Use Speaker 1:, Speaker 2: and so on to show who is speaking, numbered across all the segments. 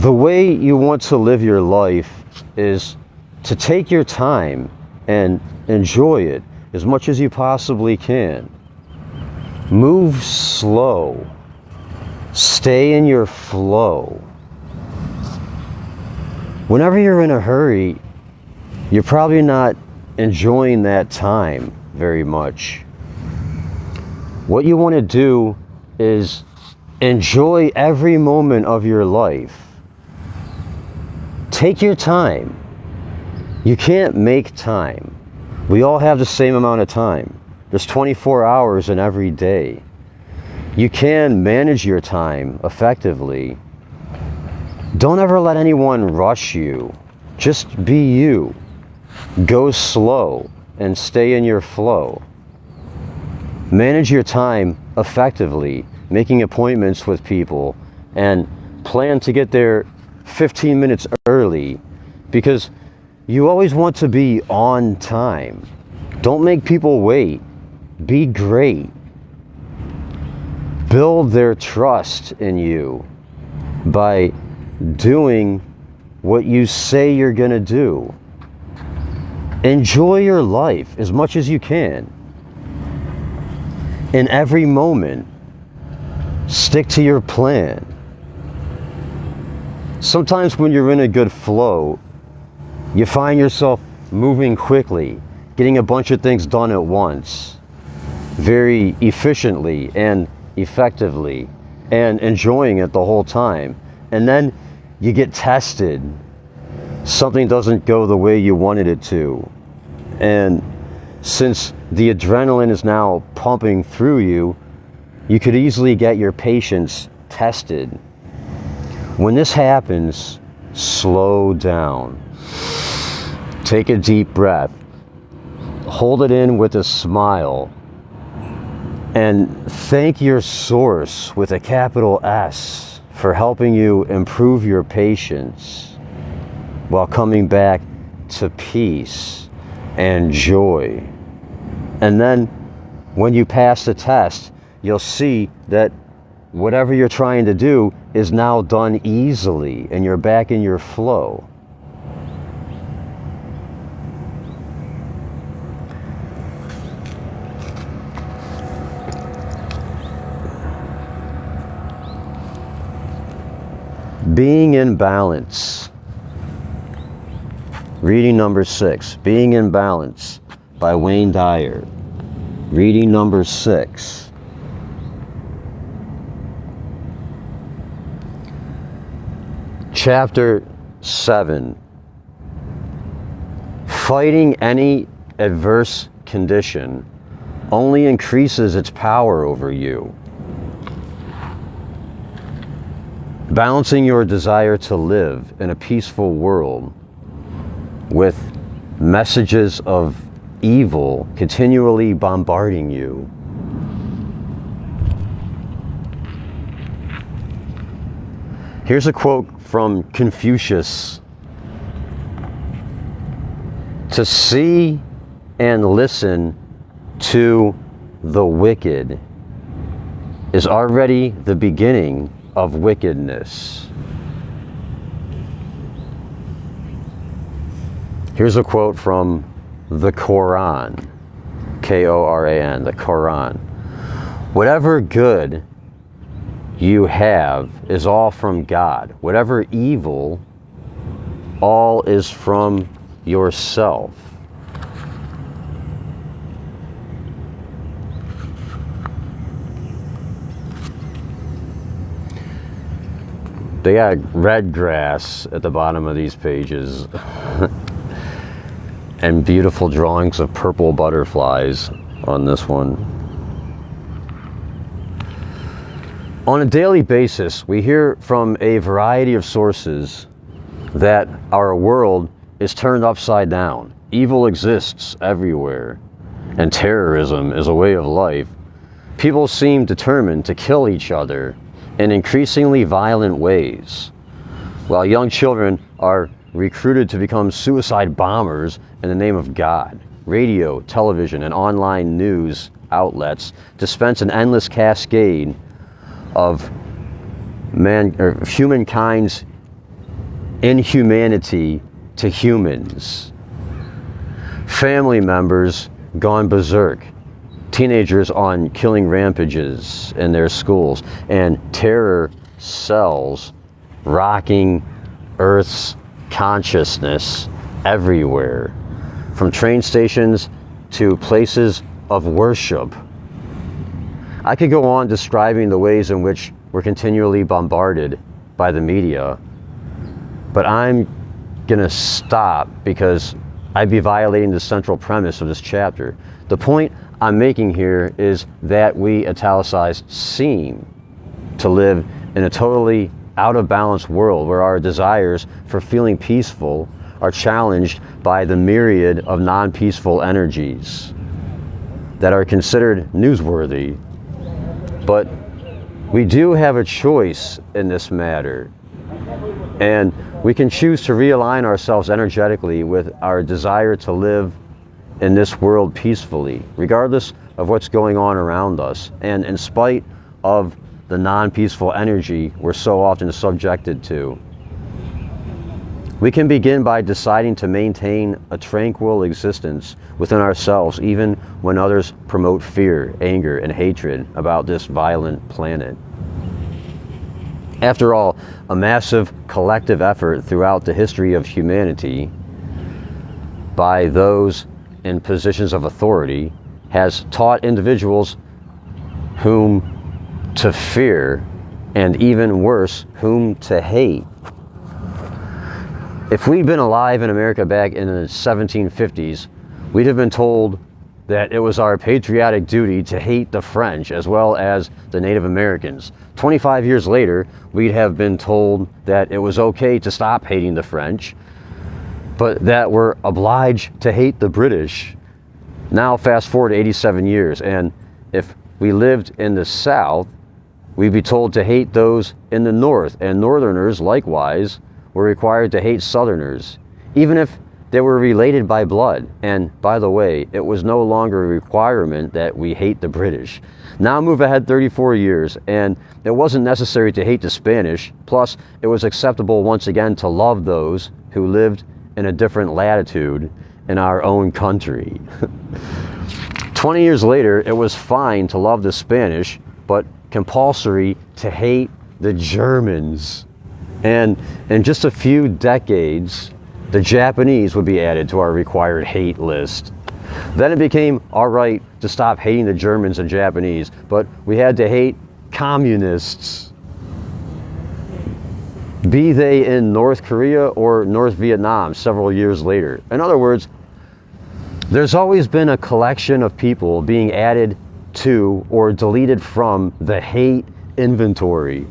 Speaker 1: The way you want to live your life is to take your time and enjoy it as much as you possibly can. Move slow. Stay in your flow. Whenever you're in a hurry, you're probably not enjoying that time very much. What you want to do is enjoy every moment of your life. Take your time. You can't make time. We all have the same amount of time. There's 24 hours in every day. You can manage your time effectively. Don't ever let anyone rush you. Just be you. Go slow and stay in your flow. Manage your time effectively, making appointments with people, and plan to get there 15 minutes early, because you always want to be on time. Don't make people wait. Be great. Build their trust in you by doing what you say you're going to do. Enjoy your life as much as you can. In every moment, stick to your plan. Sometimes when you're in a good flow, you find yourself moving quickly, getting a bunch of things done at once, very efficiently and effectively, and enjoying it the whole time. And then you get tested. Something doesn't go the way you wanted it to. And since the adrenaline is now pumping through you, you could easily get your patience tested. When this happens, slow down. Take a deep breath. Hold it in with a smile. And thank your source with a capital S for helping you improve your patience while coming back to peace and joy. And then when you pass the test, you'll see that whatever you're trying to do is now done easily and you're back in your flow. Being in balance. Reading number 6, Being in Balance by Wayne Dyer. Reading number 6. Chapter 7. Fighting any adverse condition only increases its power over you. Balancing your desire to live in a peaceful world with messages of evil continually bombarding you. Here's a quote from Confucius. To see and listen to the wicked is already the beginning of wickedness. Here's a quote from the Quran, K-O-R-A-N, the Quran. Whatever good you have is all from God. Whatever evil, all is from yourself. They got red grass at the bottom of these pages and beautiful drawings of purple butterflies on this one. On a daily basis, we hear from a variety of sources that our world is turned upside down. Evil exists everywhere, and terrorism is a way of life. People seem determined to kill each other in increasingly violent ways, while young children are recruited to become suicide bombers in the name of God. Radio, television, and online news outlets dispense an endless cascade of humankind's inhumanity to humans. Family members gone berserk. Teenagers on killing rampages in their schools. And terror cells rocking Earth's consciousness everywhere. From train stations to places of worship. I could go on describing the ways in which we're continually bombarded by the media, but I'm gonna stop because I'd be violating the central premise of this chapter. The point I'm making here is that we, italicized, seem to live in a totally out of balance world where our desires for feeling peaceful are challenged by the myriad of non-peaceful energies that are considered newsworthy. But we do have a choice in this matter, and we can choose to realign ourselves energetically with our desire to live in this world peacefully, regardless of what's going on around us, and in spite of the non-peaceful energy we're so often subjected to. We can begin by deciding to maintain a tranquil existence within ourselves, even when others promote fear, anger, and hatred about this violent planet. After all, a massive collective effort throughout the history of humanity by those in positions of authority has taught individuals whom to fear, and even worse, whom to hate. If we'd been alive in America back in the 1750s, we'd have been told that it was our patriotic duty to hate the French as well as the Native Americans. 25 years later, we'd have been told that it was okay to stop hating the French, but that we're obliged to hate the British. Now fast forward to 87 years, and if we lived in the South, we'd be told to hate those in the North, and Northerners likewise were required to hate Southerners, even if they were related by blood. And by the way, it was no longer a requirement that we hate the British. Now move ahead 34 years, and it wasn't necessary to hate the Spanish. Plus, it was acceptable once again to love those who lived in a different latitude in our own country. 20 years later, it was fine to love the Spanish, but compulsory to hate the Germans. And in just a few decades, the Japanese would be added to our required hate list. Then it became all right to stop hating the Germans and Japanese, but we had to hate communists, be they in North Korea or North Vietnam several years later. In other words, there's always been a collection of people being added to or deleted from the hate inventory.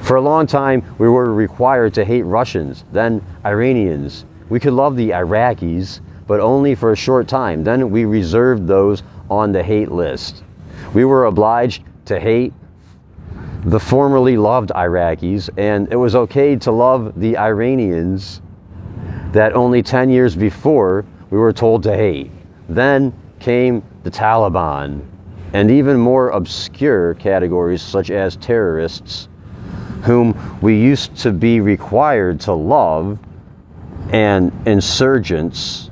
Speaker 1: For a long time, we were required to hate Russians, then Iranians. We could love the Iraqis, but only for a short time. Then we reserved those on the hate list. We were obliged to hate the formerly loved Iraqis, and it was okay to love the Iranians that only 10 years before we were told to hate. Then came the Taliban, and even more obscure categories such as terrorists, whom we used to be required to love, and insurgents,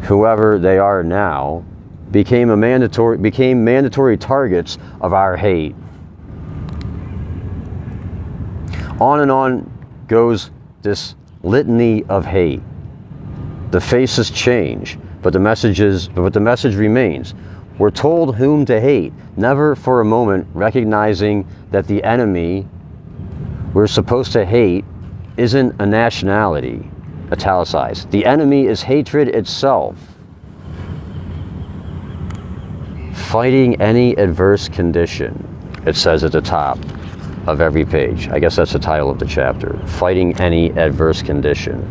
Speaker 1: whoever they are now, became mandatory targets of our hate. On and on goes this litany of hate. The faces change, but the message remains. We're told whom to hate, never for a moment recognizing that the enemy we're supposed to hate isn't a nationality, italicized. The enemy is hatred itself. Fighting any adverse condition, it says at the top of every page. I guess that's the title of the chapter. Fighting any adverse condition.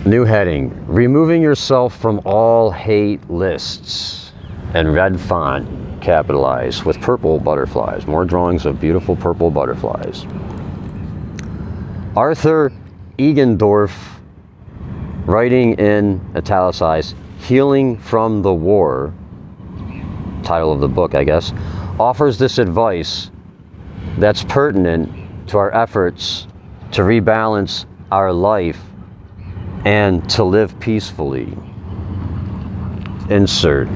Speaker 1: New heading, removing yourself from all hate lists. And red font, capitalized, with purple butterflies. More drawings of beautiful purple butterflies. Arthur Egendorf, writing in italicized, Healing from the War, title of the book, I guess, offers this advice that's pertinent to our efforts to rebalance our life and to live peacefully. Insert.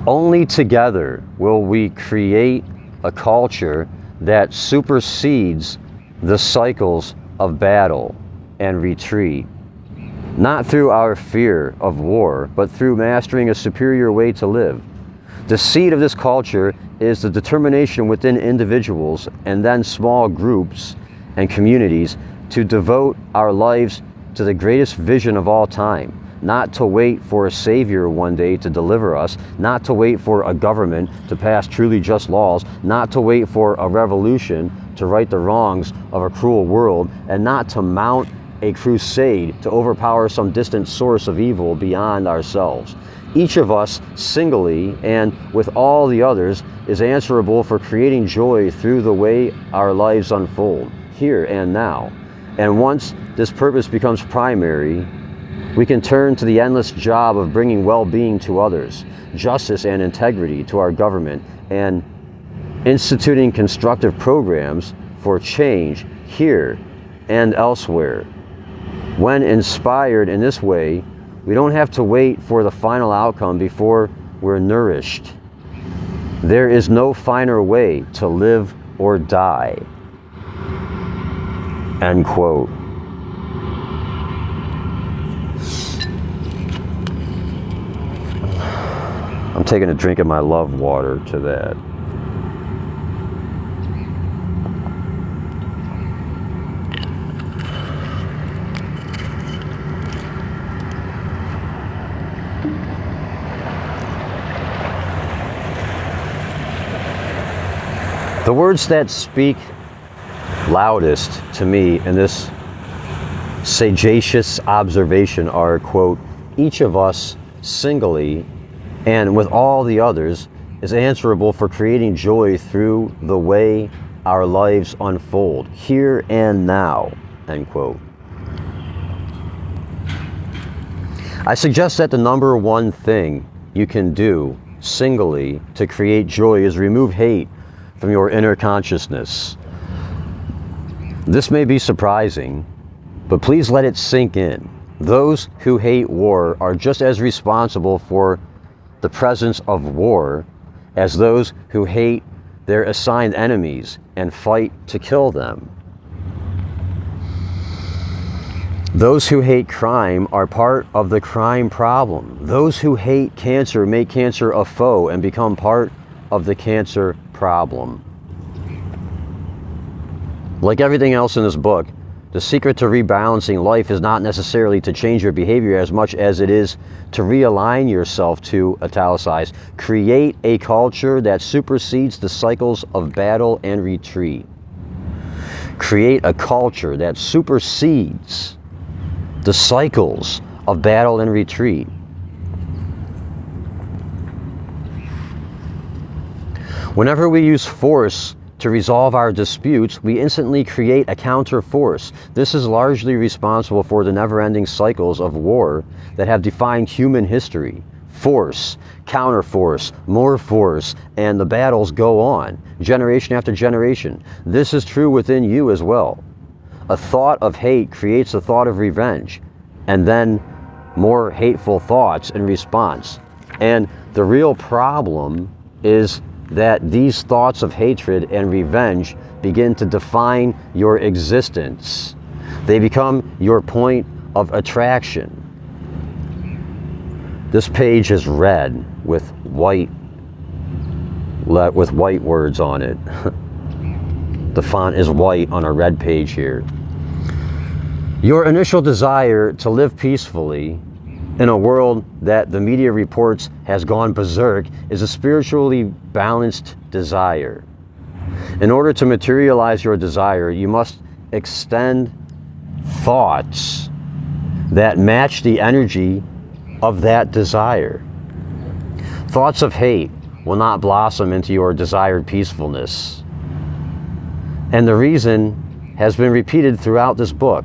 Speaker 1: Only together will we create a culture that supersedes the cycles of battle and retreat, not through our fear of war, but through mastering a superior way to live. The seed of this culture is the determination within individuals and then small groups and communities to devote our lives to the greatest vision of all time, not to wait for a savior one day to deliver us, not to wait for a government to pass truly just laws, not to wait for a revolution to right the wrongs of a cruel world, and not to mount a crusade to overpower some distant source of evil beyond ourselves. Each of us singly and with all the others is answerable for creating joy through the way our lives unfold, here and now. And once this purpose becomes primary, we can turn to the endless job of bringing well-being to others, justice and integrity to our government, and instituting constructive programs for change here and elsewhere. When inspired in this way, we don't have to wait for the final outcome before we're nourished. There is no finer way to live or die. End quote. I'm taking a drink of my love water to that. The words that speak loudest to me in this sagacious observation are, quote, each of us singly and with all the others is answerable for creating joy through the way our lives unfold, here and now, end quote. I suggest that the number one thing you can do singly to create joy is remove hate from your inner consciousness. This may be surprising, but please let it sink in. Those who hate war are just as responsible for the presence of war as those who hate their assigned enemies and fight to kill them. Those who hate crime are part of the crime problem. Those who hate cancer make cancer a foe and become part of the cancer problem. Like everything else in this book, the secret to rebalancing life is not necessarily to change your behavior as much as it is to realign yourself to, italicize, create a culture that supersedes the cycles of battle and retreat. Create a culture that supersedes the cycles of battle and retreat. Whenever we use force to resolve our disputes, we instantly create a counter force. This is largely responsible for the never-ending cycles of war that have defined human history. Force, counter force, more force, and the battles go on, generation after generation. This is true within you as well. A thought of hate creates a thought of revenge, and then more hateful thoughts in response. And the real problem is that these thoughts of hatred and revenge begin to define your existence. They become your point of attraction. This page is red with white words on it. The font is white on a red page here. Your initial desire to live peacefully in a world that the media reports has gone berserk is a spiritually balanced desire. In order to materialize your desire, you must extend thoughts that match the energy of that desire. Thoughts of hate will not blossom into your desired peacefulness. And the reason has been repeated throughout this book,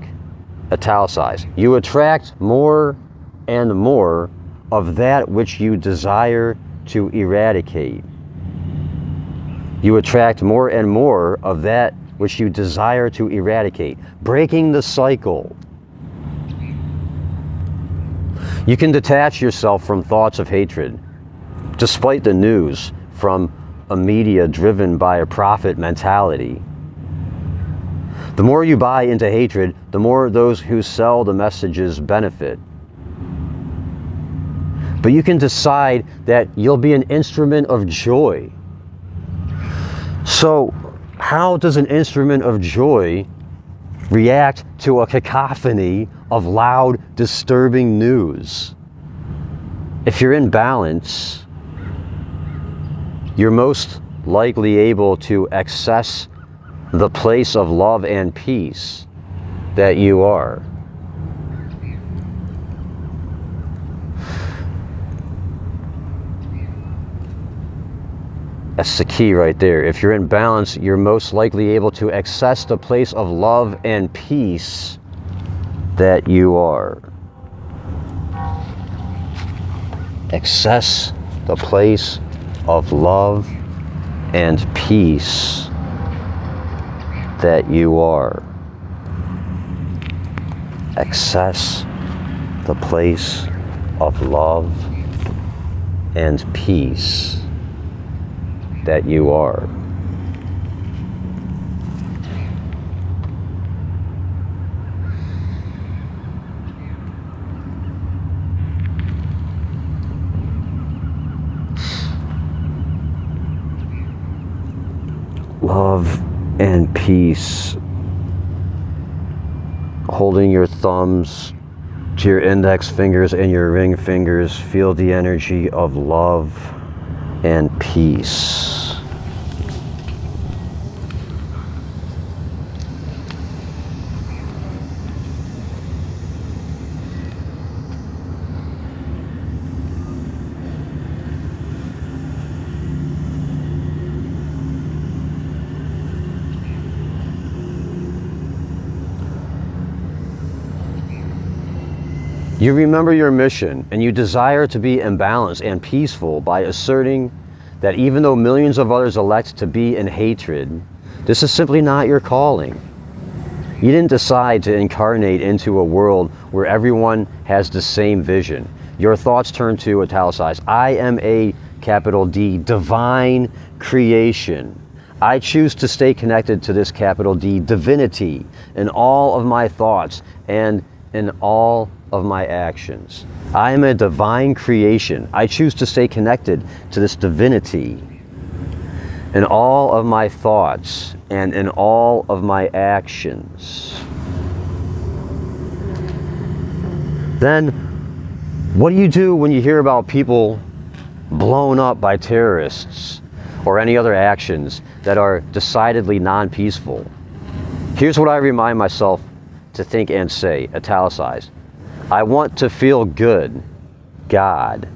Speaker 1: italicized. You attract more and more of that which you desire to eradicate. you attract more and more of that which you desire to eradicate, breaking the cycle. You can detach yourself from thoughts of hatred, despite the news, from a media driven by a profit mentality. The more you buy into hatred, the more those who sell the messages benefit. But you can decide that you'll be an instrument of joy. So, how does an instrument of joy react to a cacophony of loud, disturbing news? If you're in balance, you're most likely able to access the place of love and peace that you are. That's the key right there. If you're in balance, you're most likely able to access the place of love and peace that you are. Access the place of love and peace that you are. Access the place of love and peace that you are. Love and peace. Holding your thumbs to your index fingers and your ring fingers, feel the energy of love and peace. You remember your mission, and you desire to be in balance and peaceful by asserting that even though millions of others elect to be in hatred, this is simply not your calling. You didn't decide to incarnate into a world where everyone has the same vision. Your thoughts turn to, italicized, I am a, capital D, divine creation. I choose to stay connected to this, capital D, divinity in all of my thoughts and in all of my actions. I am a divine creation. I choose to stay connected to this divinity in all of my thoughts and in all of my actions. Then, what do you do when you hear about people blown up by terrorists or any other actions that are decidedly non-peaceful? Here's what I remind myself to think and say, italicized. I want to feel good, God.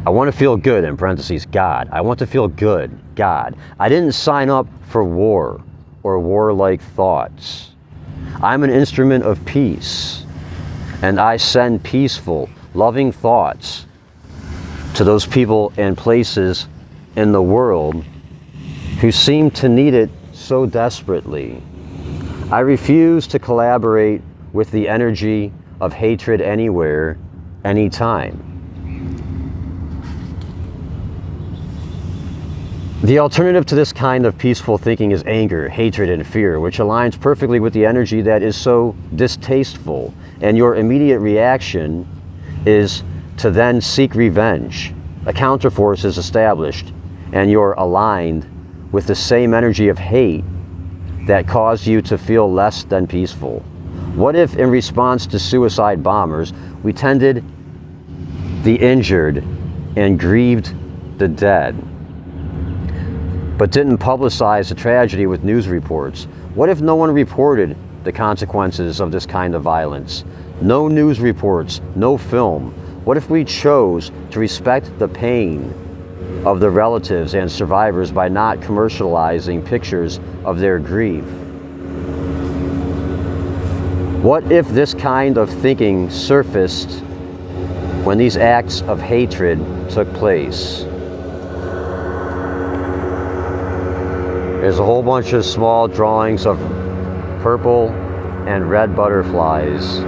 Speaker 1: I want to feel good, in parentheses, God. I want to feel good, God. I didn't sign up for war or warlike thoughts. I'm an instrument of peace, and I send peaceful, loving thoughts to those people and places in the world who seem to need it so desperately. I refuse to collaborate with the energy of hatred anywhere, anytime. The alternative to this kind of peaceful thinking is anger, hatred, and fear, which aligns perfectly with the energy that is so distasteful, and your immediate reaction is to then seek revenge. A counterforce is established, and you're aligned with the same energy of hate that caused you to feel less than peaceful. What if, in response to suicide bombers, we tended the injured and grieved the dead, but didn't publicize the tragedy with news reports? What if no one reported the consequences of this kind of violence? No news reports, no film. What if we chose to respect the pain of the relatives and survivors by not commercializing pictures of their grief? What if this kind of thinking surfaced when these acts of hatred took place? There's a whole bunch of small drawings of purple and red butterflies.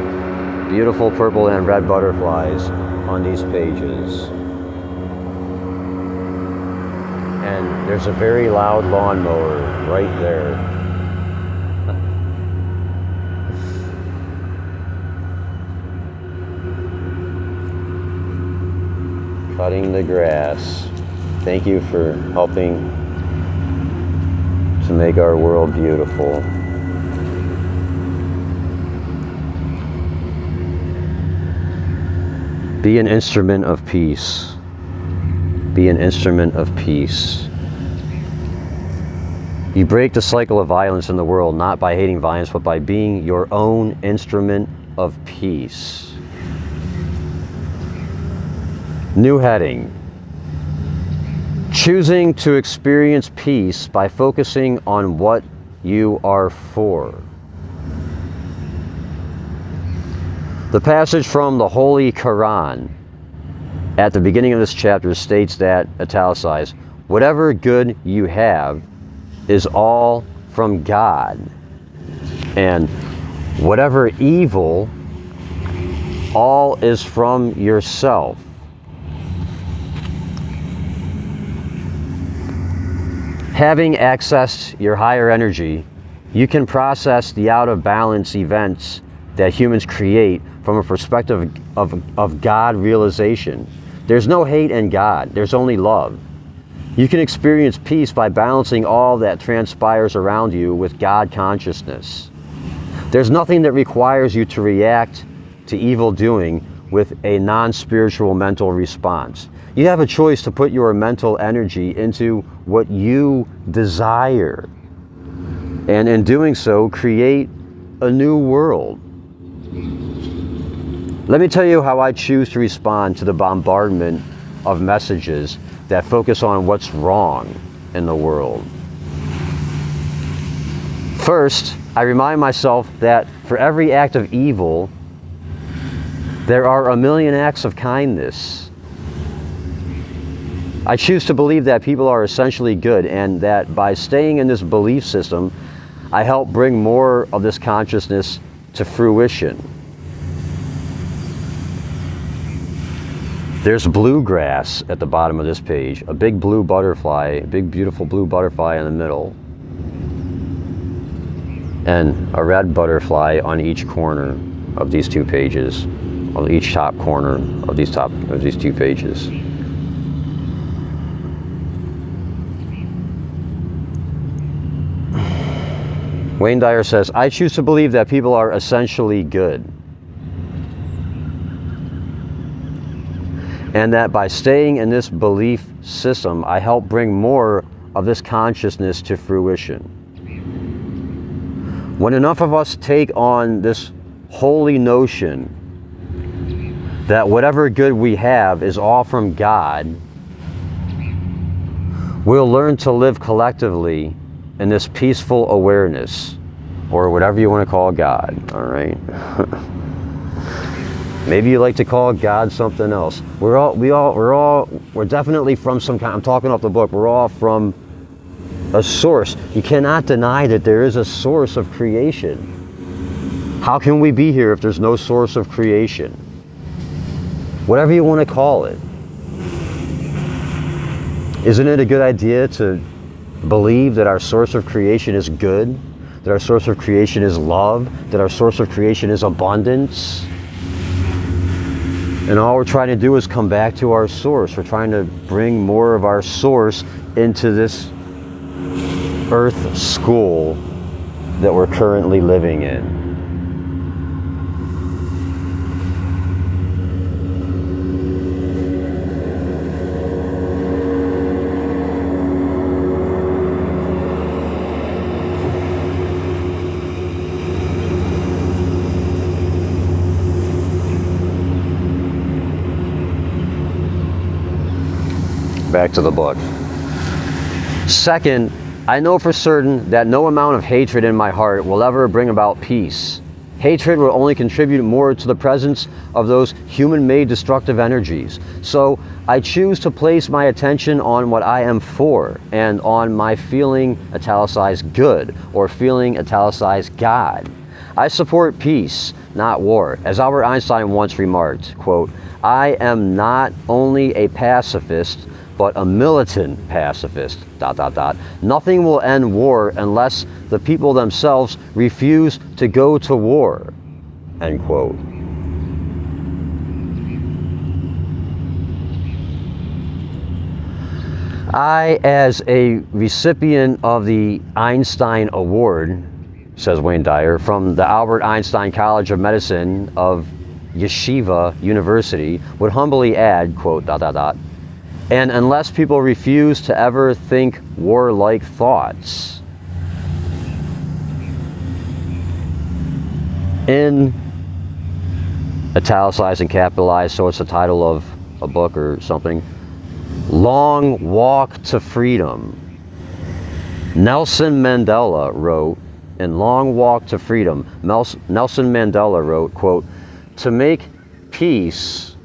Speaker 1: Beautiful purple and red butterflies on these pages. And there's a very loud lawnmower right there. Cutting the grass. Thank you for helping to make our world beautiful. Be an instrument of peace. Be an instrument of peace. You break the cycle of violence in the world not by hating violence, but by being your own instrument of peace. New heading. Choosing to experience peace by focusing on what you are for. The passage from the Holy Quran at the beginning of this chapter states that, italicized, whatever good you have is all from God, and whatever evil, all is from yourself. Having accessed your higher energy, you can process the out of balance events that humans create from a perspective of God realization. There's no hate in God, there's only love. You can experience peace by balancing all that transpires around you with God consciousness. There's nothing that requires you to react to evil doing with a non-spiritual mental response. You have a choice to put your mental energy into what you desire, and in doing so, create a new world. Let me tell you how I choose to respond to the bombardment of messages that focus on what's wrong in the world. First, I remind myself that for every act of evil, there are a million acts of kindness. I choose to believe that people are essentially good, and that by staying in this belief system, I help bring more of this consciousness to fruition. There's bluegrass at the bottom of this page, a big blue butterfly, a big beautiful blue butterfly in the middle, and a red butterfly on each corner of these two pages, on each top corner of these two pages. Wayne Dyer says, I choose to believe that people are essentially good, and that by staying in this belief system, I help bring more of this consciousness to fruition. When enough of us take on this holy notion that whatever good we have is all from God, we'll learn to live collectively in this peaceful awareness, or whatever you want to call God, all right? Maybe you like to call God something else. We're definitely from some kind, I'm talking off the book, we're all from a source. You cannot deny that there is a source of creation. How can we be here if there's no source of creation? Whatever you want to call it. Isn't it a good idea to believe that our source of creation is good, that our source of creation is love, that our source of creation is abundance? And all we're trying to do is come back to our source. We're trying to bring more of our source into this earth school that we're currently living in. Back to the book. Second, I know for certain that no amount of hatred in my heart will ever bring about peace. Hatred will only contribute more to the presence of those human-made destructive energies. So I choose to place my attention on what I am for and on my feeling italicized good or feeling italicized God. I support peace, not war. As Albert Einstein once remarked, quote, "I am not only a pacifist, but a militant pacifist, ... Nothing will end war unless the people themselves refuse to go to war," end quote. I, as a recipient of the Einstein Award, says Wayne Dyer, from the Albert Einstein College of Medicine of Yeshiva University, would humbly add, quote, ... "And unless people refuse to ever think warlike thoughts." In italicized and capitalized, so it's the title of a book or something, Long Walk to Freedom. Nelson Mandela wrote, in Long Walk to Freedom, Nelson Mandela wrote, quote, "To make peace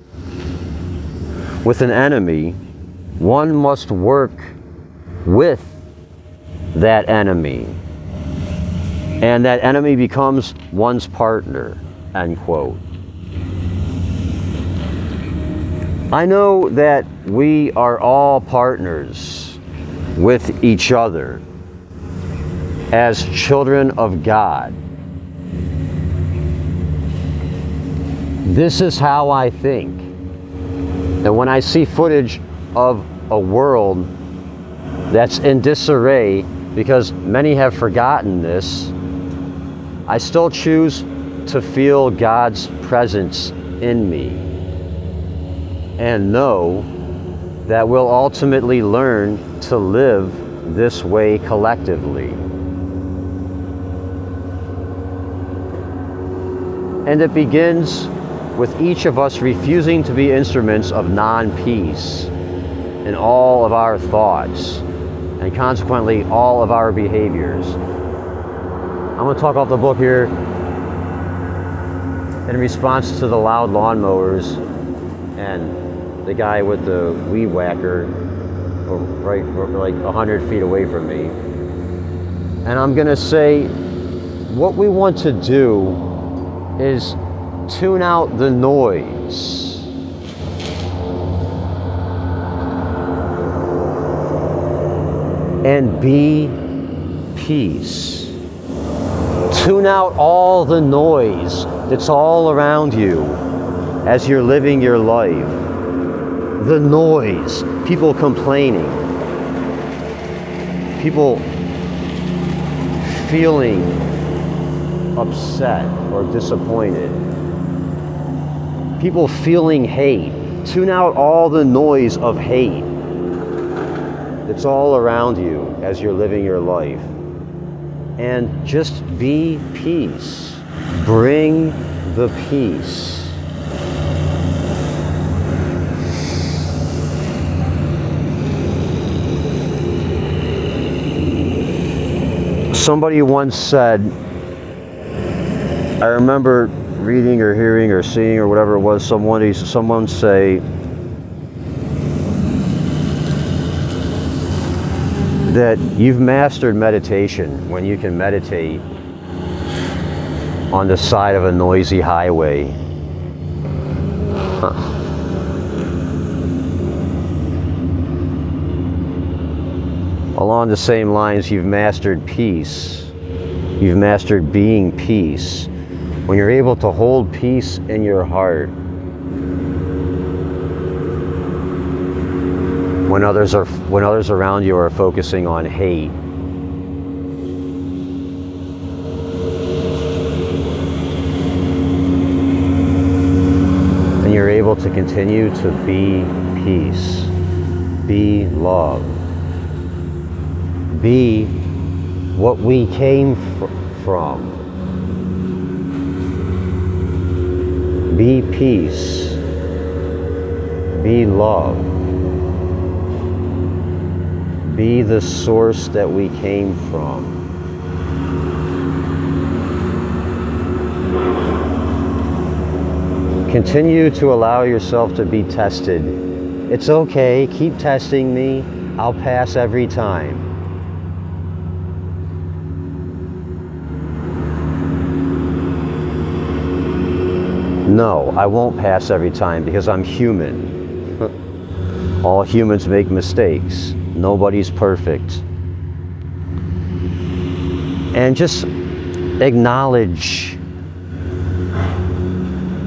Speaker 1: with an enemy, one must work with that enemy, and that enemy becomes one's partner," end quote. I know that we are all partners with each other as children of God. This is how I think. And when I see footage of a world that's in disarray, because many have forgotten this, I still choose to feel God's presence in me and know that we'll ultimately learn to live this way collectively. And it begins with each of us refusing to be instruments of non-peace in all of our thoughts and consequently all of our behaviors. I'm going to talk off the book here in response to the loud lawnmowers and the guy with the weed whacker right like 100 feet away from me. And I'm going to say what we want to do is tune out the noise. And be peace. Tune out all the noise that's all around you as you're living your life. The noise, people complaining, people feeling upset or disappointed, people feeling hate. Tune out all the noise of hate that's all around you as you're living your life. And just be peace. Bring the peace. Somebody once said, I remember reading or hearing or seeing or whatever it was, someone say that you've mastered meditation when you can meditate on the side of a noisy highway. Huh. Along the same lines, you've mastered peace. You've mastered being peace. When you're able to hold peace in your heart, when others around you are focusing on hate, and you're able to continue to be peace, be love, be what we came from. Be peace, be love, be the source that we came from. Continue to allow yourself to be tested. It's okay, keep testing me. I'll pass every time. No, I won't pass every time because I'm human. All humans make mistakes. Nobody's perfect. And just acknowledge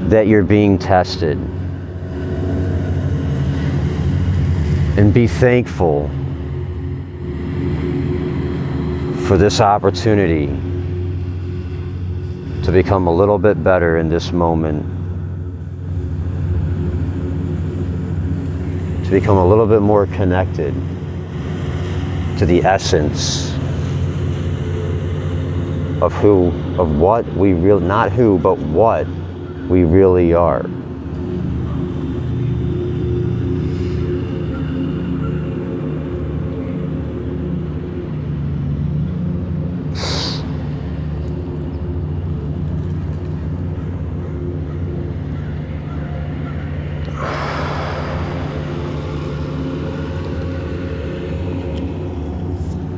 Speaker 1: that you're being tested. And be thankful for this opportunity to become a little bit better in this moment. To become a little bit more connected to the essence of what we really, not who, but what we really are.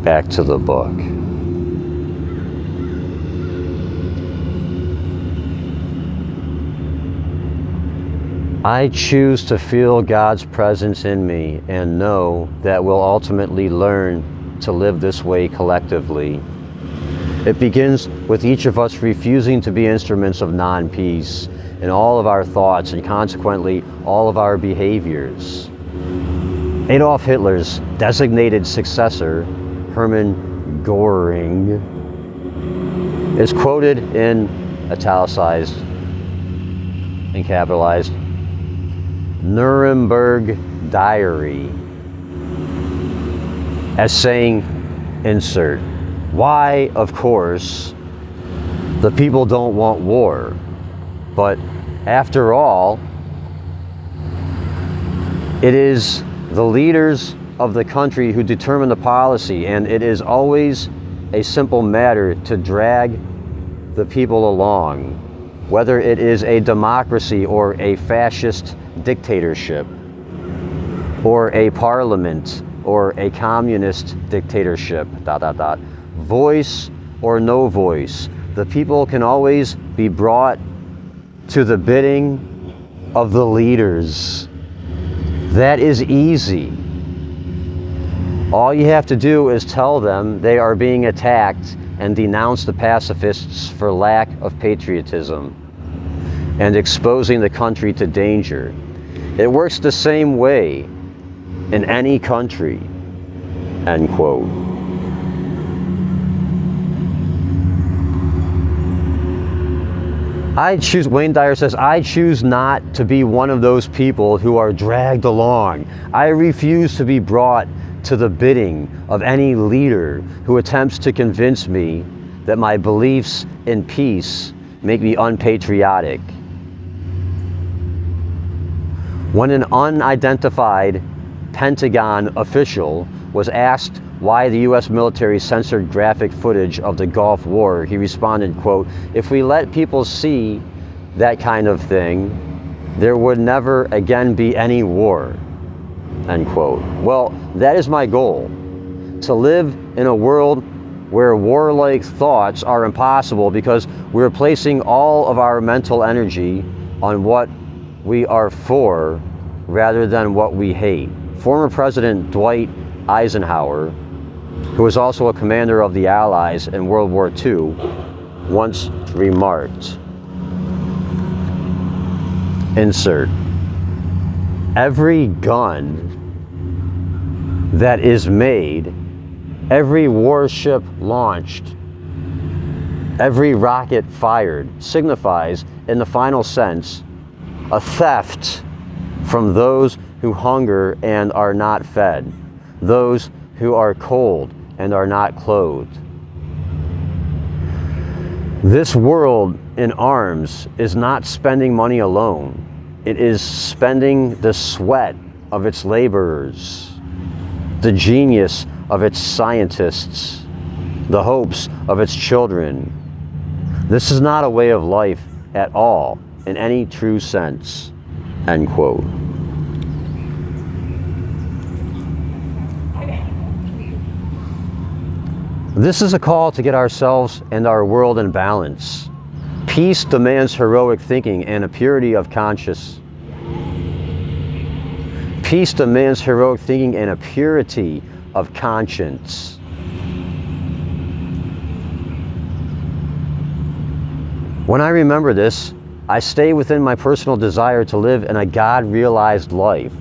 Speaker 1: Back to the book. I choose to feel God's presence in me and know that we'll ultimately learn to live this way collectively. It begins with each of us refusing to be instruments of non-peace in all of our thoughts and consequently all of our behaviors. Adolf Hitler's designated successor, Hermann Göring, is quoted in italicized and capitalized Nuremberg Diary as saying, insert, why, of course, the people don't want war, but after all, it is the leaders of the country who determine the policy, and it is always a simple matter to drag the people along, whether it is a democracy or a fascist dictatorship, or a parliament, or a communist dictatorship, ... Voice or no voice, the people can always be brought to the bidding of the leaders. That is easy. All you have to do is tell them they are being attacked and denounce the pacifists for lack of patriotism and exposing the country to danger. It works the same way in any country, end quote. Wayne Dyer says, I choose not to be one of those people who are dragged along. I refuse to be brought to the bidding of any leader who attempts to convince me that my beliefs in peace make me unpatriotic. When an unidentified Pentagon official was asked why the U.S. military censored graphic footage of the Gulf War, he responded, quote, if we let people see that kind of thing, there would never again be any war, end quote. Well, that is my goal, to live in a world where warlike thoughts are impossible because we're placing all of our mental energy on what we are for rather than what we hate. Former President Dwight Eisenhower, who was also a commander of the Allies in World War II, once remarked, insert, every gun that is made, every warship launched, every rocket fired signifies, in the final sense, a theft from those who hunger and are not fed, those who are cold and are not clothed. This world in arms is not spending money alone. It is spending the sweat of its laborers, the genius of its scientists, the hopes of its children. This is not a way of life at all. in any true sense, end quote. This is a call to get ourselves and our world in balance. Peace demands heroic thinking and a purity of conscience. Peace demands heroic thinking and a purity of conscience. When I remember this, I stay within my personal desire to live in a God-realized life.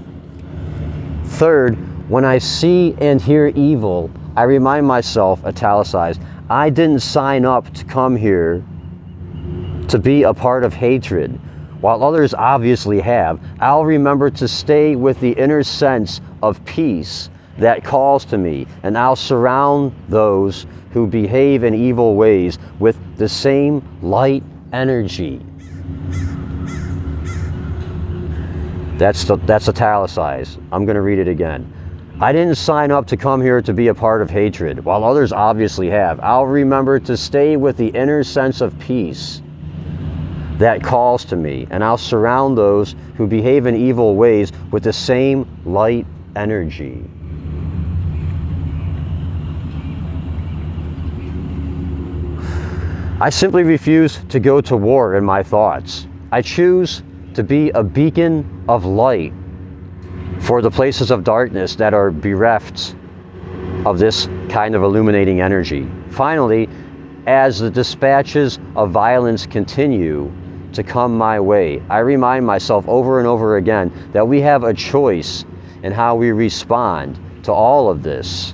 Speaker 1: Third, when I see and hear evil, I remind myself, italicized, I didn't sign up to come here to be a part of hatred. While others obviously have, I'll remember to stay with the inner sense of peace that calls to me, and I'll surround those who behave in evil ways with the same light energy. That's italicized. I'm going to read it again. I didn't sign up to come here to be a part of hatred, while others obviously have. I'll remember to stay with the inner sense of peace that calls to me, and I'll surround those who behave in evil ways with the same light energy. I simply refuse to go to war in my thoughts. I choose to be a beacon of light for the places of darkness that are bereft of this kind of illuminating energy. Finally, as the dispatches of violence continue to come my way, I remind myself over and over again that we have a choice in how we respond to all of this.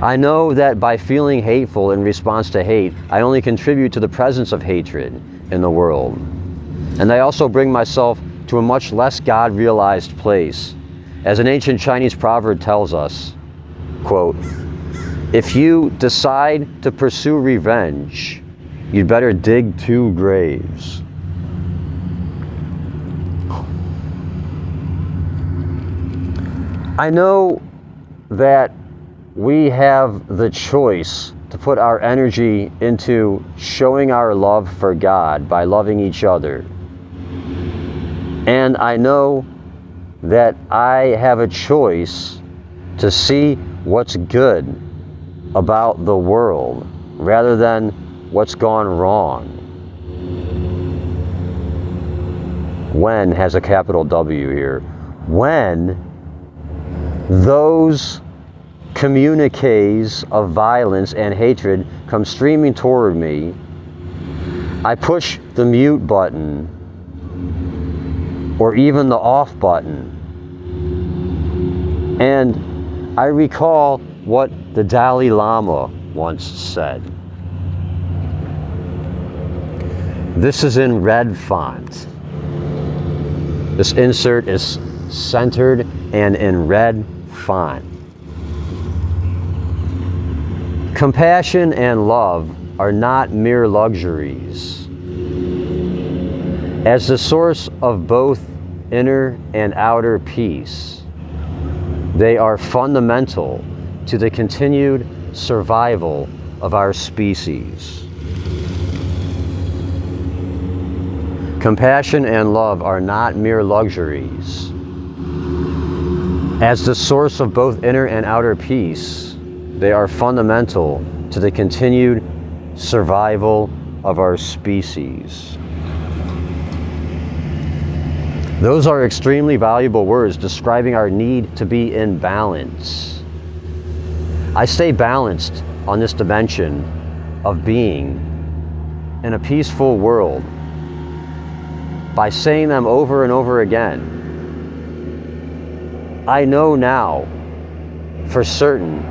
Speaker 1: I know that by feeling hateful in response to hate, I only contribute to the presence of hatred in the world. And I also bring myself to a much less God-realized place. As an ancient Chinese proverb tells us, quote, if you decide to pursue revenge, you'd better dig 2 graves. I know that we have the choice to put our energy into showing our love for God by loving each other. And I know that I have a choice to see what's good about the world rather than what's gone wrong. When has a capital W here. When those communiques of violence and hatred come streaming toward me, I push the mute button or even the off button. And I recall what the Dalai Lama once said. This is in red font. This insert is centered and in red font. Compassion and love are not mere luxuries. As the source of both inner and outer peace, they are fundamental to the continued survival of our species. Compassion and love are not mere luxuries. As the source of both inner and outer peace, they are fundamental to the continued survival of our species. Those are extremely valuable words describing our need to be in balance. I stay balanced on this dimension of being in a peaceful world by saying them over and over again. I know now for certain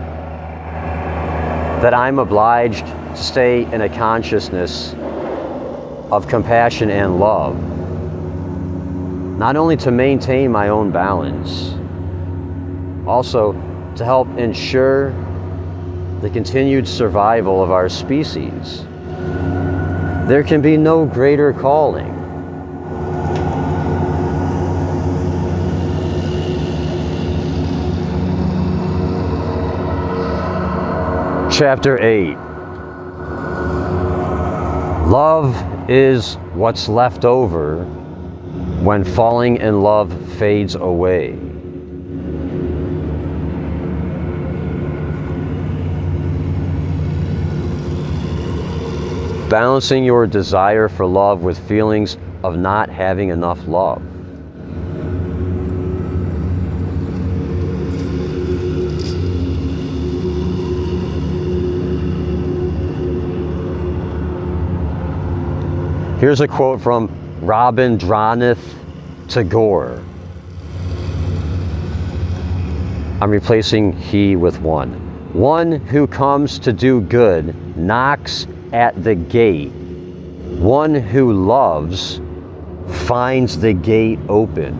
Speaker 1: that I'm obliged to stay in a consciousness of compassion and love, not only to maintain my own balance, also to help ensure the continued survival of our species. There can be no greater calling. Chapter 8. Love is what's left over when falling in love fades away. Balancing your desire for love with feelings of not having enough love. Here's a quote from Rabindranath Tagore. I'm replacing he with one. One who comes to do good knocks at the gate. One who loves finds the gate open.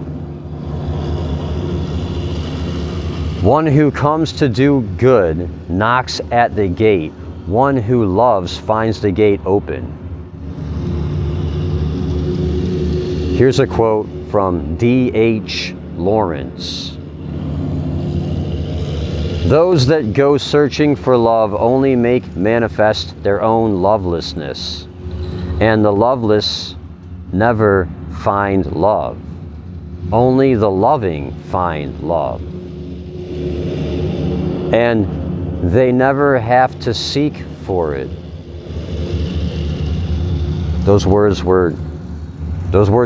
Speaker 1: One who comes to do good knocks at the gate. One who loves finds the gate open. Here's a quote from D.H. Lawrence. Those that go searching for love only make manifest their own lovelessness, and the loveless never find love. Only the loving find love. And they never have to seek for it. Those words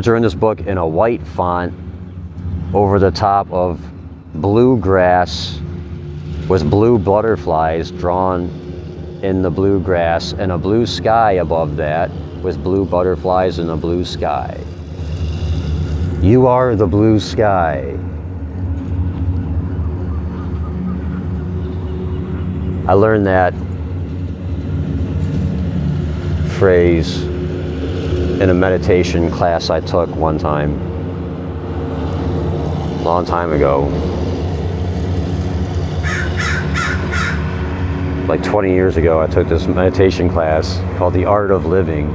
Speaker 1: are in this book in a white font over the top of blue grass with blue butterflies drawn in the blue grass, and a blue sky above that with blue butterflies in a blue sky. You are the blue sky. I learned that phrase in a meditation class I took one time, a long time ago. Like 20 years ago, I took this meditation class called The Art of Living.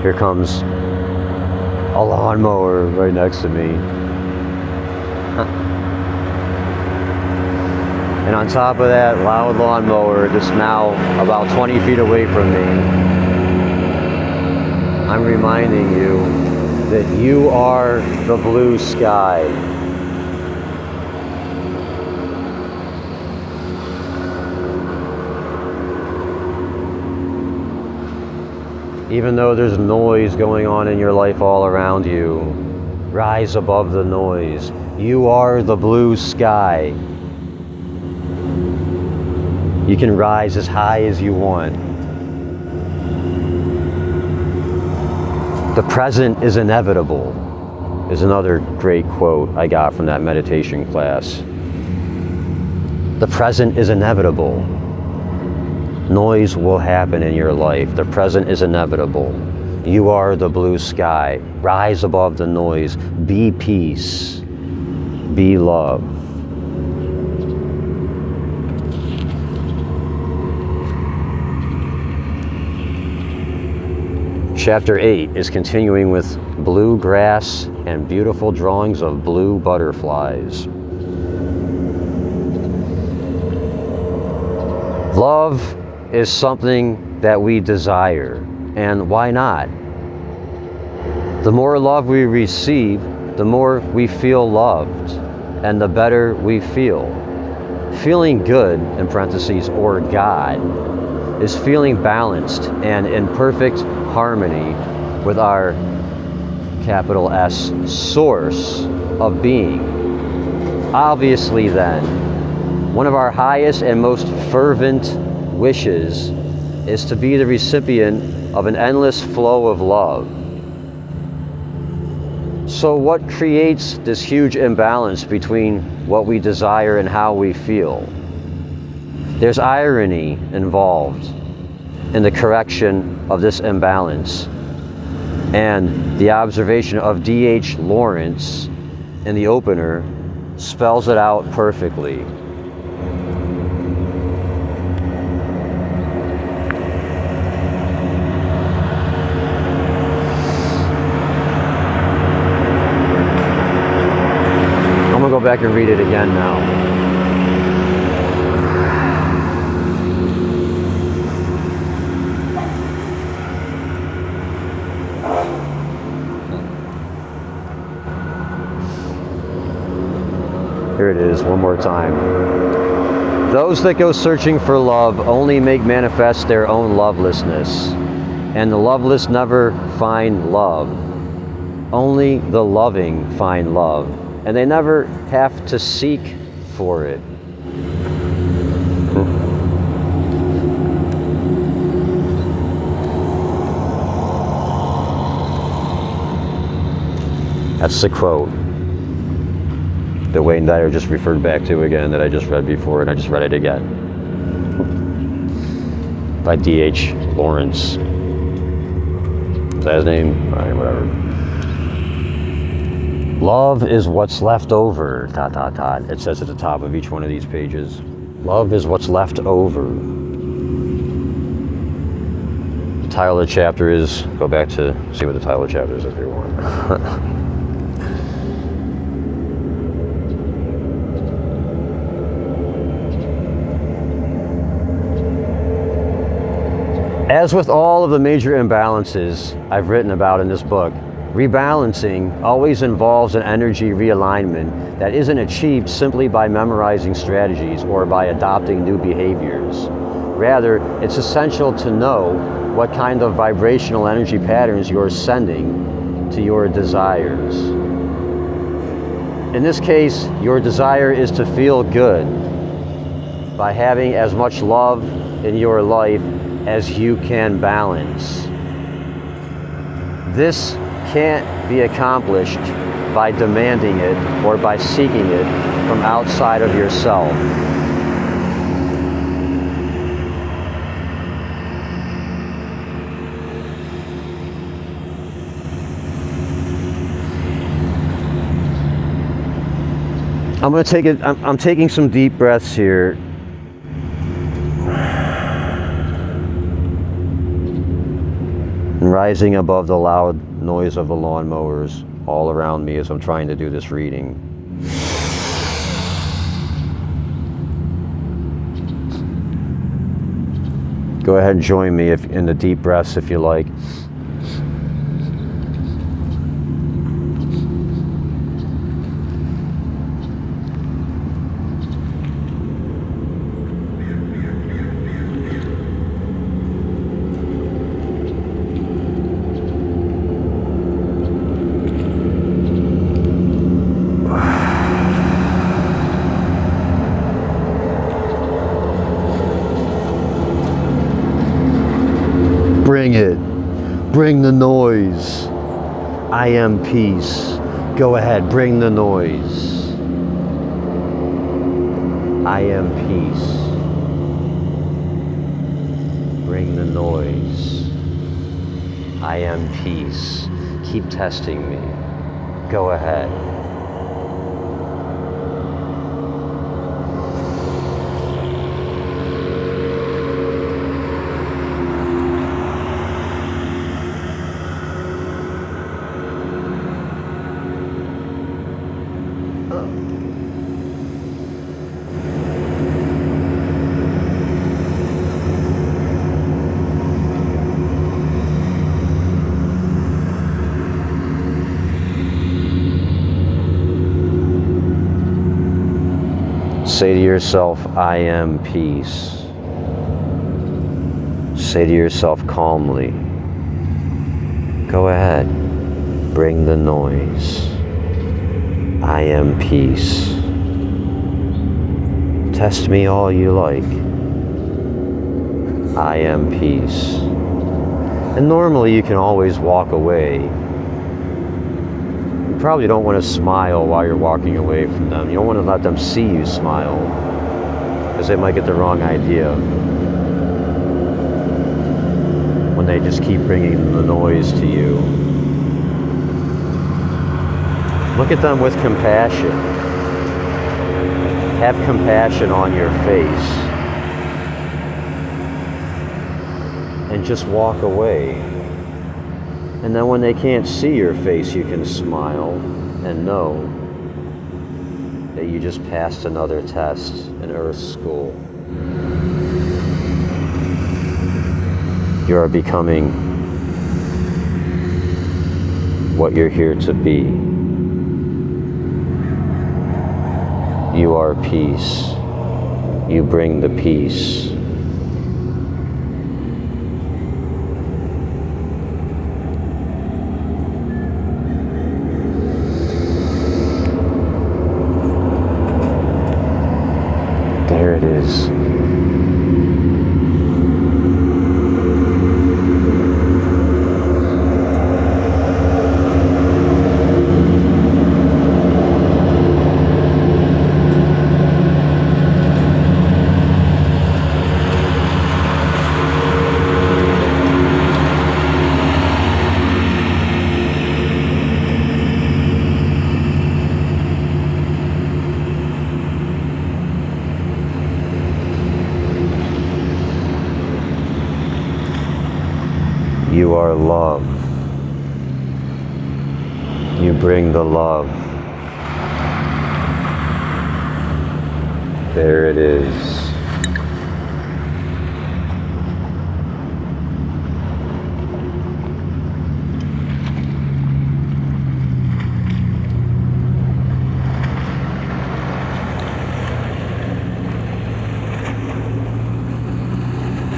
Speaker 1: Here comes a lawnmower right next to me. And on top of that loud lawnmower, just now about 20 feet away from me, I'm reminding you that you are the blue sky. Even though there's noise going on in your life all around you, rise above the noise. You are the blue sky. You can rise as high as you want. The present is inevitable, is another great quote I got from that meditation class. The present is inevitable. Noise will happen in your life. The present is inevitable. You are the blue sky. Rise above the noise. Be peace. Be love. Chapter 8 is continuing with blue grass and beautiful drawings of blue butterflies. Love is something that we desire, and why not? The more love we receive, the more we feel loved, and the better we feel. Feeling good, in parentheses, or God, is feeling balanced and in perfect harmony with our capital S source of being. Obviously then, one of our highest and most fervent wishes is to be the recipient of an endless flow of love. So what creates this huge imbalance between what we desire and how we feel? There's irony involved in the correction of this imbalance, and the observation of D.H. Lawrence in the opener spells it out perfectly. I'm gonna go back and read it again now. Here it is, one more time. Those that go searching for love only make manifest their own lovelessness, and the loveless never find love. Only the loving find love, and they never have to seek for it. That's the quote that Wayne Dyer just referred back to again, that I just read before, and I just read it again. By D.H. Lawrence. Is that his name? All right, whatever. Love is what's left over, ... It says at the top of each one of these pages. Love is what's left over. The title of the chapter is, go back to see what the title of the chapter is if you want. As with all of the major imbalances I've written about in this book, rebalancing always involves an energy realignment that isn't achieved simply by memorizing strategies or by adopting new behaviors. Rather, it's essential to know what kind of vibrational energy patterns you're sending to your desires. In this case, your desire is to feel good by having as much love in your life as you can balance. This can't be accomplished by demanding it or by seeking it from outside of yourself. I'm taking some deep breaths here. Rising above the loud noise of the lawnmowers all around me as I'm trying to do this reading. Go ahead and join me in the deep breaths if you like. Bring it. Bring the noise. I am peace. Go ahead, bring the noise. I am peace. Bring the noise. I am peace. Keep testing me. Go ahead. Say to yourself, I am peace. Say to yourself calmly, go ahead, bring the noise. I am peace. Test me all you like. I am peace. And normally you can always walk away. You probably don't want to smile while you're walking away from them. You don't want to let them see you smile, because they might get the wrong idea when they just keep bringing the noise to you. Look at them with compassion. Have compassion on your face. And just walk away. And then when they can't see your face, you can smile and know that you just passed another test in Earth School. You are becoming what you're here to be. You are peace. You bring the peace. There it is. You are love. You bring the love. There it is.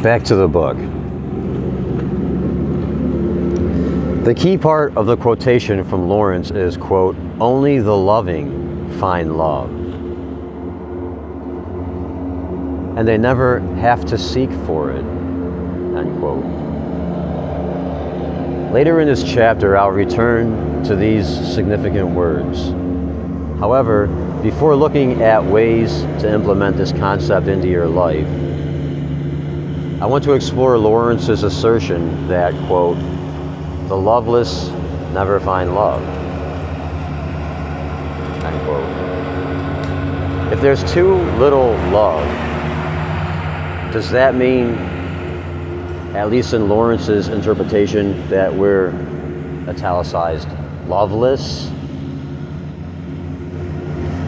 Speaker 1: Back to the book. The key part of the quotation from Lawrence is, quote, "Only the loving find love. And they never have to seek for it," end quote. Later in this chapter, I'll return to these significant words. However, before looking at ways to implement this concept into your life, I want to explore Lawrence's assertion that, quote, "The loveless never find love," end quote. If there's too little love, does that mean, at least in Lawrence's interpretation, that we're italicized loveless?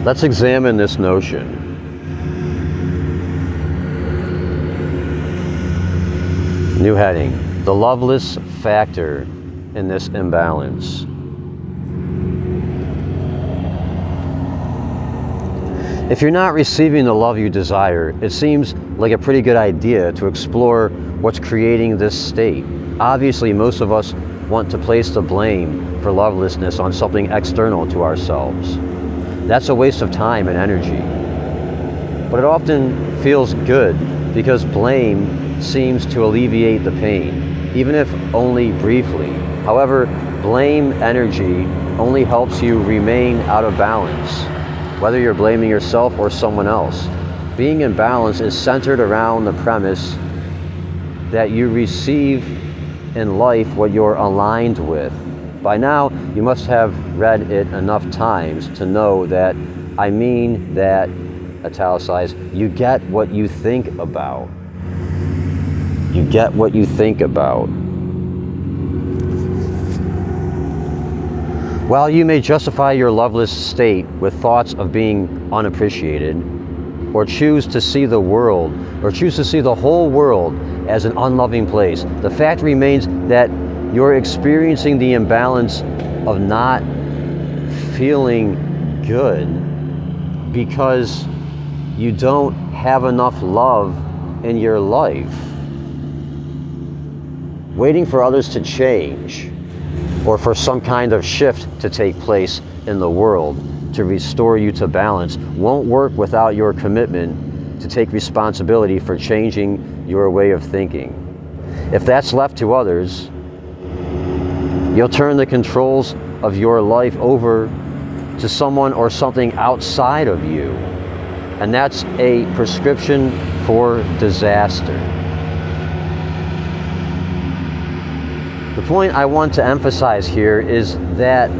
Speaker 1: Let's examine this notion. New heading: the loveless factor in this imbalance. If you're not receiving the love you desire, it seems like a pretty good idea to explore what's creating this state. Obviously, most of us want to place the blame for lovelessness on something external to ourselves. That's a waste of time and energy. But it often feels good because blame seems to alleviate the pain, even if only briefly. However, blame energy only helps you remain out of balance, whether you're blaming yourself or someone else. Being in balance is centered around the premise that you receive in life what you're aligned with. By now, you must have read it enough times to know that I mean that, italicized, you get what you think about. You get what you think about. While you may justify your loveless state with thoughts of being unappreciated, or choose to see the world, or choose to see the whole world as an unloving place, the fact remains that you're experiencing the imbalance of not feeling good because you don't have enough love in your life. Waiting for others to change or for some kind of shift to take place in the world to restore you to balance won't work without your commitment to take responsibility for changing your way of thinking. If that's left to others, you'll turn the controls of your life over to someone or something outside of you, and that's a prescription for disaster. The point I want to emphasize here is that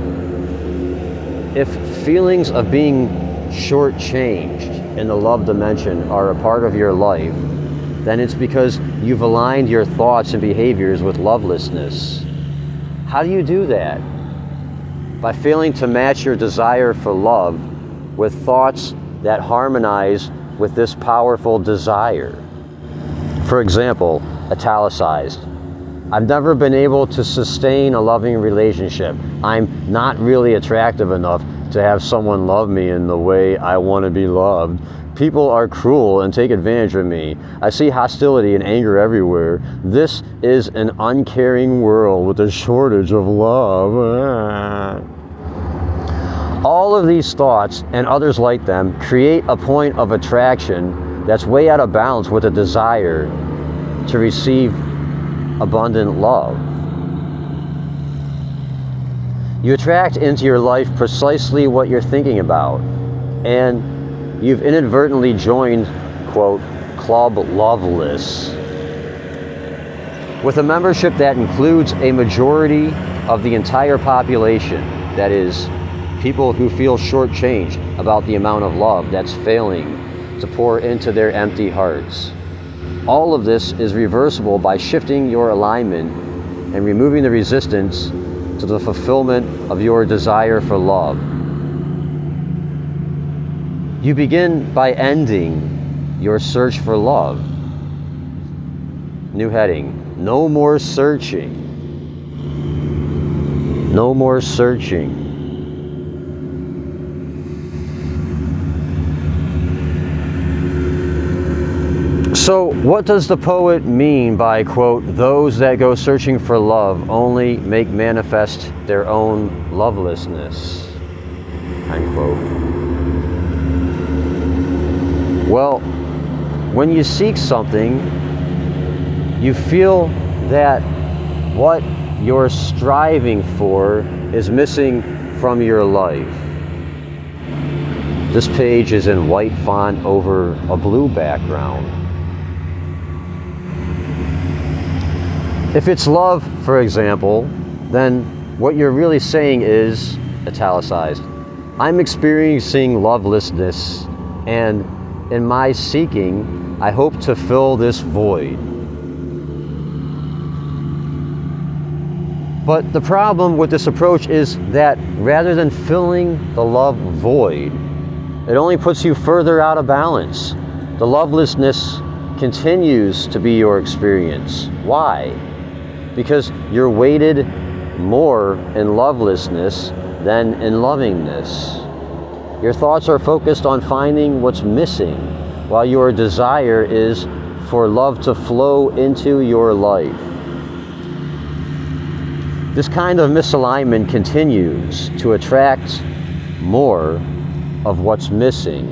Speaker 1: if feelings of being shortchanged in the love dimension are a part of your life, then it's because you've aligned your thoughts and behaviors with lovelessness. How do you do that? By failing to match your desire for love with thoughts that harmonize with this powerful desire. For example, italicized, I've never been able to sustain a loving relationship. I'm not really attractive enough to have someone love me in the way I want to be loved. People are cruel and take advantage of me. I see hostility and anger everywhere. This is an uncaring world with a shortage of love. All of these thoughts and others like them create a point of attraction that's way out of balance with a desire to receive abundant love. You attract into your life precisely what you're thinking about, and you've inadvertently joined, quote, Club Loveless, with a membership that includes a majority of the entire population, that is, people who feel shortchanged about the amount of love that's failing to pour into their empty hearts. All of this is reversible by shifting your alignment and removing the resistance to the fulfillment of your desire for love. You begin by ending your search for love. New heading: no more searching. No more searching. So what does the poet mean by, quote, those that go searching for love only make manifest their own lovelessness, unquote? Well, when you seek something, you feel that what you're striving for is missing from your life. This page is in white font over a blue background. If it's love, for example, then what you're really saying is, italicized, I'm experiencing lovelessness, and in my seeking, I hope to fill this void. But the problem with this approach is that rather than filling the love void, it only puts you further out of balance. The lovelessness continues to be your experience. Why? Because you're weighted more in lovelessness than in lovingness. Your thoughts are focused on finding what's missing, while your desire is for love to flow into your life. This kind of misalignment continues to attract more of what's missing.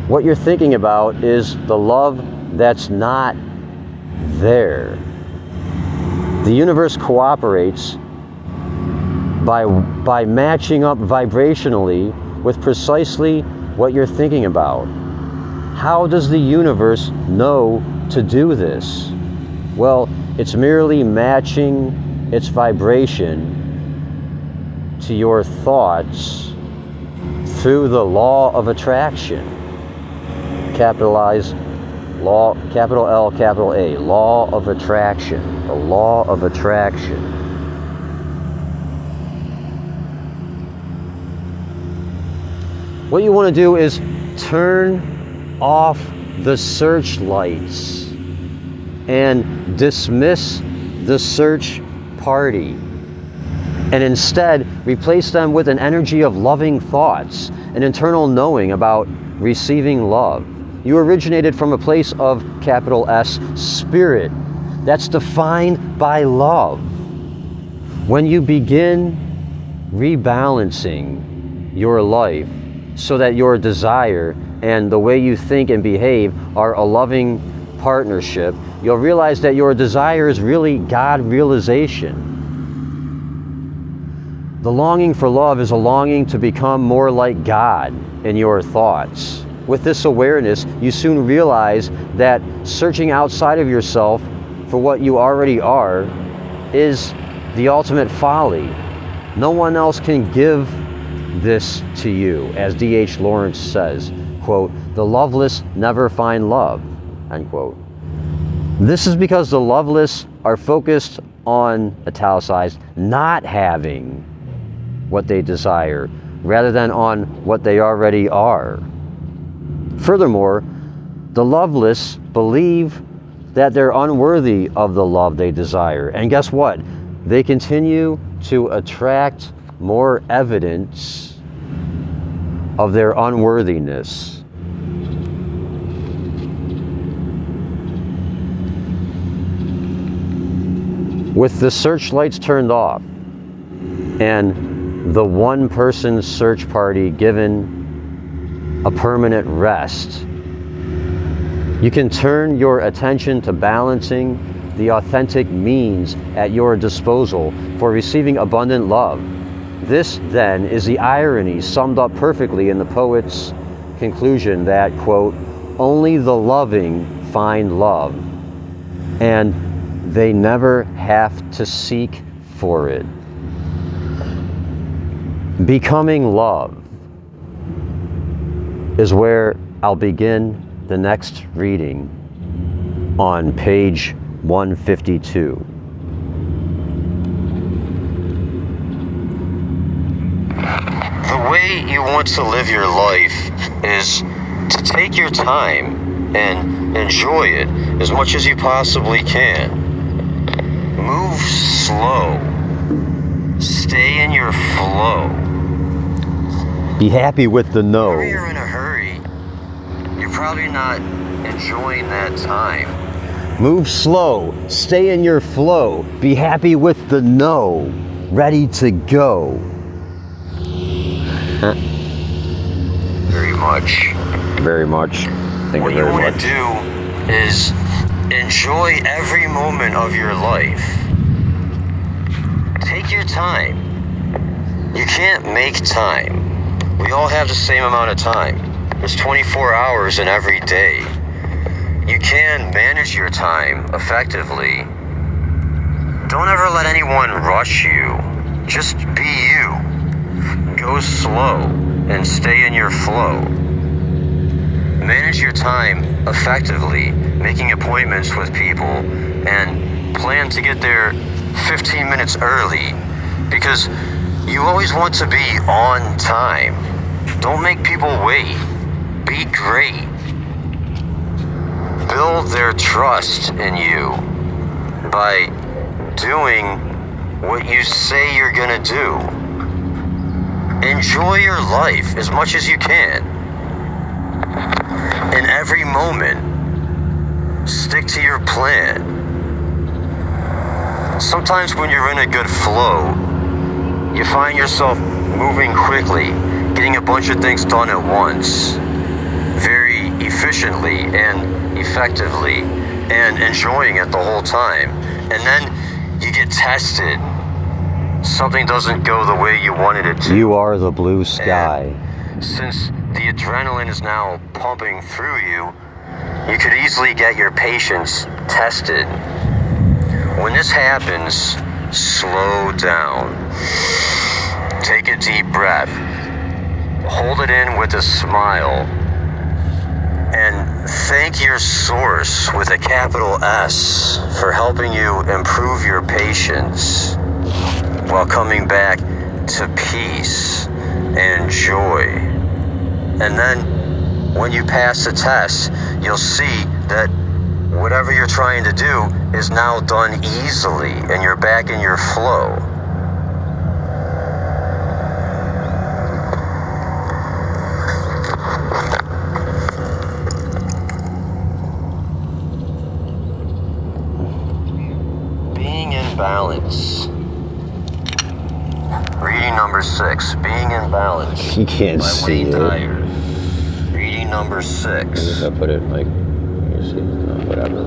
Speaker 1: What you're thinking about is the love that's not there. The universe cooperates by matching up vibrationally with precisely what you're thinking about. How does the universe know to do this? Well, it's merely matching its vibration to your thoughts through the law of attraction. Capitalize law, capital L, capital A, law of attraction, the law of attraction. What you want to do is turn off the searchlights and dismiss the search party, and instead replace them with an energy of loving thoughts, an internal knowing about receiving love. You originated from a place of, capital S, spirit, that's defined by love. When you begin rebalancing your life so that your desire and the way you think and behave are a loving partnership, you'll realize that your desire is really God realization. The longing for love is a longing to become more like God in your thoughts. With this awareness, you soon realize that searching outside of yourself for what you already are is the ultimate folly. No one else can give this to you, as D.H. Lawrence says, quote, the loveless never find love, unquote. This is because the loveless are focused on, italicized, not having what they desire, rather than on what they already are. Furthermore, the loveless believe that they're unworthy of the love they desire. And guess what? They continue to attract more evidence of their unworthiness. With the searchlights turned off and the one-person search party given a permanent rest, you can turn your attention to balancing the authentic means at your disposal for receiving abundant love. This, then, is the irony summed up perfectly in the poet's conclusion that, quote, only the loving find love, and they never have to seek for it. Becoming love is where I'll begin the next reading on page 152. The way you want to live your life is to take your time and enjoy it as much as you possibly can. Move slow. Stay in your flow. Be happy with the no. Whenever you're in a hurry, you're probably not enjoying that time. Move slow. Stay in your flow. Be happy with the no. Ready to go. Very much. Very much. Thank you very much. What you want to do is enjoy every moment of your life. Take your time. You can't make time. We all have the same amount of time. There's 24 hours in every day. You can manage your time effectively. Don't ever let anyone rush you. Just be you. Go slow and stay in your flow. Manage your time effectively, making appointments with people, and plan to get there 15 minutes early, because you always want to be on time. Don't make people wait. Be great. Build their trust in you by doing what you say you're gonna do. Enjoy your life as much as you can. In every moment, stick to your plan. Sometimes when you're in a good flow, you find yourself moving quickly, getting a bunch of things done at once, very efficiently and effectively, and enjoying it the whole time. And then you get tested. Something doesn't go the way you wanted it to. You are the blue sky. And since the adrenaline is now pumping through you, you could easily get your patience tested. When this happens, slow down. Take a deep breath. Hold it in with a smile. And thank your source with a capital S for helping you improve your patience while coming back to peace and joy. And then when you pass the test, you'll see that whatever you're trying to do is now done easily and you're back in your flow. Being in balance. Reading number 6, Being in Balance. You can't by see Wayne it. Dyer. Reading number 6. I put it like, you see, whatever.